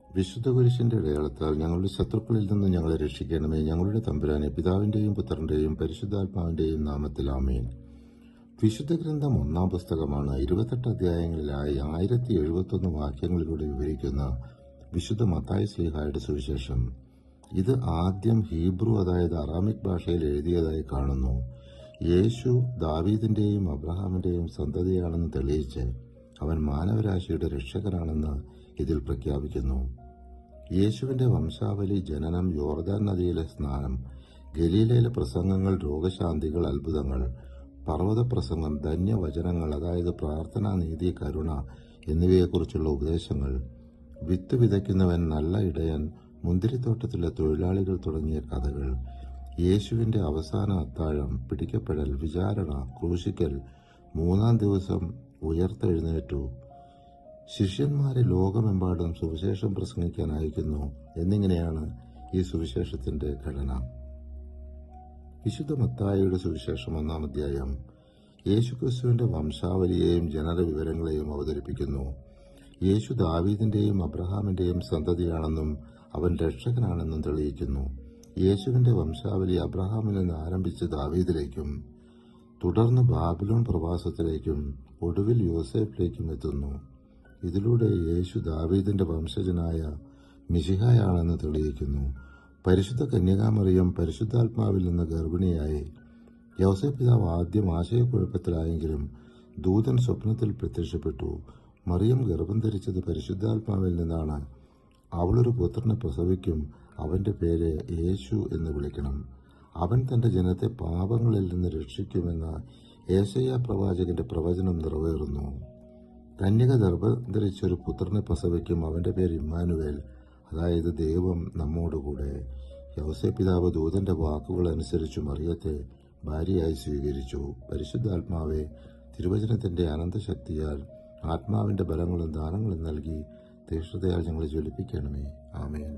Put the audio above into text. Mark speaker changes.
Speaker 1: വിശുദ്ധ കുരിശിന്റെ അടയാളത്താൽ ഞങ്ങളുടെ ശത്രുക്കളിൽ നിന്ന് ഞങ്ങളെ രക്ഷിക്കണമേ. ഞങ്ങളുടെ തമ്പുരാനെ, പിതാവിന്റെയും പുത്രന്റെയും പരിശുദ്ധാത്മാവിന്റെയും നാമത്തിൽ ആമേൻ. വിശുദ്ധ ഗ്രന്ഥം 1-ാം പുസ്തകമാണ്. 28 അധ്യായങ്ങളിലായി 1071 വാക്യങ്ങളിലൂടെ വിവരിക്കുന്ന വിശുദ്ധ മത്തായി ശ്ലീഹായുടെ സുവിശേഷം. ഇത് ആദ്യം ഹീബ്രു, അതായത് അറാമിക് ഭാഷയിൽ എഴുതിയതായി കാണുന്നു. യേശു ദാവീദിന്റെയും അബ്രഹാമിന്റെയും സന്തതിയാണെന്ന് തെളിയിച്ച് അവൻ മാനവരാശിയുടെ രക്ഷകനാണെന്ന് ഇതിൽ പ്രഖ്യാപിക്കുന്നു. യേശുവിന്റെ വംശാവലി, ജനനം, യോർദാൻ നദിയിലെ സ്നാനം, ഗലീലയിലെ പ്രസംഗങ്ങൾ, രോഗശാന്തികൾ, അത്ഭുതങ്ങൾ, പർവ്വത പ്രസംഗം, ധന്യവചനങ്ങൾ, അതായത് പ്രാർത്ഥന, നീതി, കരുണ എന്നിവയെക്കുറിച്ചുള്ള ഉപദേശങ്ങൾ, വിത്ത് വിതയ്ക്കുന്നവൻ, നല്ല ഇടയൻ, മുന്തിരിത്തോട്ടത്തിലെ തൊഴിലാളികൾ തുടങ്ങിയ കഥകൾ, യേശുവിന്റെ അവസാന അത്താഴം, പിടിക്കപ്പെടൽ, വിചാരണ, ക്രൂശിക്കൽ, 3-ാം ദിവസം ഉയർത്തെഴുന്നേറ്റു, ശിഷ്യന്മാരെ ലോകമെമ്പാടും സുവിശേഷം പ്രസംഗിക്കാൻ അയക്കുന്നു എന്നിങ്ങനെയാണ് ഈ സുവിശേഷത്തിന്റെ ഘടന. വിശുദ്ധ മത്തായിയുടെ സുവിശേഷം 1-ാം അധ്യായം യേശുക്രിസ്തുവിന്റെ വംശാവലിയെയും ജനന വിവരങ്ങളെയും അവതരിപ്പിക്കുന്നു. യേശു ദാവീദിന്റെയും അബ്രഹാമിന്റെയും സന്തതിയാണെന്നും അവൻ രക്ഷകനാണെന്നും തെളിയിക്കുന്നു. യേശുവിന്റെ വംശാവലി അബ്രഹാമിൽ നിന്ന് ആരംഭിച്ച് ദാവീദിലേക്കും തുടർന്ന് ബാബിലോൺ പ്രവാസത്തിലേക്കും ഒടുവിൽ യോസേഫിലേക്കും എത്തുന്നു. ഇതിലൂടെ യേശു ദാവീദിന്റെ വംശജനായ മിശിഹായാണെന്ന് തെളിയിക്കുന്നു. പരിശുദ്ധ കന്യകാമറിയം പരിശുദ്ധാത്മാവിൽ നിന്ന് ഗർഭിണിയായി. യോസേഫ് പിതാവ് ആദ്യം ആശയക്കുഴപ്പത്തിലായെങ്കിലും ദൂതൻ സ്വപ്നത്തിൽ പ്രത്യക്ഷപ്പെട്ടു. മറിയം ഗർഭം ധരിച്ചത് പരിശുദ്ധാത്മാവിൽ നിന്നാണ്. അവളൊരു പുത്രനെ പ്രസവിക്കും, അവന്റെ പേര് യേശു എന്ന് വിളിക്കണം. അവൻ തന്റെ ജനത്തെ പാപങ്ങളിൽ നിന്ന് രക്ഷിക്കുമെന്ന യേശയ്യാ പ്രവാചകന്റെ പ്രവചനം നിറവേറുന്നു. കന്യക ഗർഭം ധരിച്ചൊരു പുത്രനെ പ്രസവിക്കും, അവന്റെ പേര് ഇമ്മാനുവേൽ, അതായത് ദൈവം നമ്മോടുകൂടെ. യോസേഫ് പിതാവ് ദൂതന്റെ വാക്കുകൾ അനുസരിച്ചു മറിയത്തെ ഭാര്യയായി സ്വീകരിച്ചു. പരിശുദ്ധാത്മാവെ, തിരുവചനത്തിന്റെ അനന്തശക്തിയാൽ ആത്മാവിന്റെ ബലങ്ങളും ദാനങ്ങളും നൽകി തീഷ്ണതയാൽ ഞങ്ങളെ ജ്വലിപ്പിക്കണമേ. ആമേൻ.